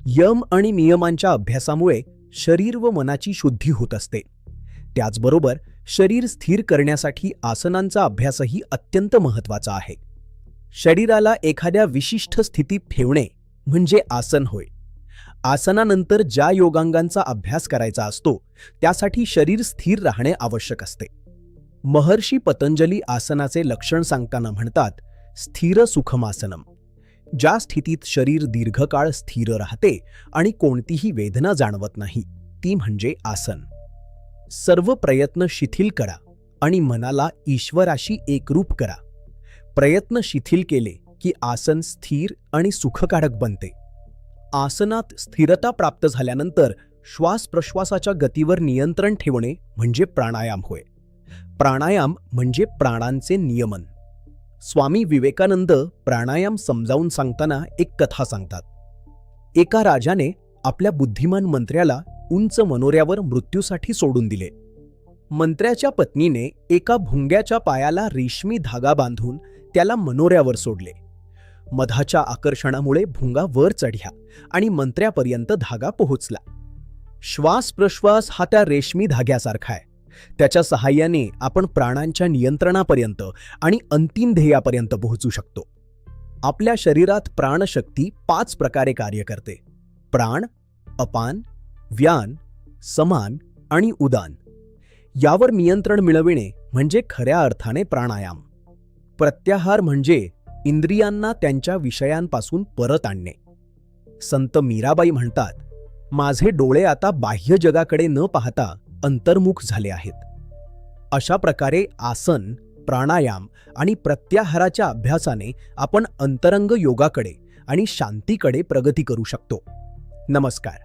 M आणि नियमांच्या अभ्यासामुळे शरीर व मनाची शुद्धी होत असते. त्याचबरोबर शरीर स्थिर करण्यासाठी आसनांचा अभ्यासही अत्यंत महत्त्वाचा आहे. शरीराला एखाद्या विशिष्ट स्थितीत ठेवणे म्हणजे आसन होय. आसनानंतर ज्या योगांगांचा अभ्यास करायचा असतो त्यासाठी शरीर स्थिर राहणे आवश्यक असते. महर्षी पतंजली आसनाचे लक्षण सांगताना म्हणतात, स्थिर सुखमासनम. ज्या स्थितीत शरीर दीर्घकाळ स्थिर राहते आणि कोणतीही वेदना जाणवत नाही ती म्हणजे आसन. सर्व प्रयत्न शिथिल करा आणि मनाला ईश्वराशी एकरूप करा. प्रयत्न शिथिल केले की आसन स्थिर आणि सुखकारक बनते. आसनात स्थिरता प्राप्त झाल्यानंतर श्वास प्रश्वासाच्या गतीवर नियंत्रण ठेवणे म्हणजे प्राणायाम होय. प्राणायाम म्हणजे प्राणांचे नियमन. स्वामी विवेकानंद प्राणायाम समजावून सांगताना एक कथा सांगतात. एका राजाने आपल्या बुद्धिमान मंत्र्याला उंच मनोऱ्यावर मृत्यूसाठी सोडून दिले. मंत्र्याच्या पत्नीने एका भुंग्याच्या पायाला रेशमी धागा बांधून त्याला मनोऱ्यावर सोडले. मधाच्या आकर्षणामुळे भुंगा वर चढला आणि मंत्र्यापर्यंत धागा पोहोचला. श्वास प्रश्वास हा त्या रेशमी धाग्यासारखा आहे. त्याच्या सहाय्याने आपण प्राणांच्या नियंत्रणापर्यंत आणि अंतिम ध्येयापर्यंत पोहोचू शकतो. आपल्या शरीरात प्राणशक्ती 5 प्रकारे कार्य करते: प्राण, अपान, व्यान, समान आणि उदान. यावर नियंत्रण मिळविणे म्हणजे खऱ्या अर्थाने प्राणायाम. प्रत्याहार म्हणजे इंद्रियांना त्यांच्या विषयांपासून परत आणणे. संत मीराबाई म्हणतात, माझे डोळे आता बाह्य जगाकडे न पाहता अंतर्मुख झाले आहेत. अशा प्रकारे आसन, प्राणायाम आणि प्रत्याहाराच्या अभ्यासाने आपण अंतरंग योगाकडे आणि शांतीकडे प्रगती करू शकतो. नमस्कार.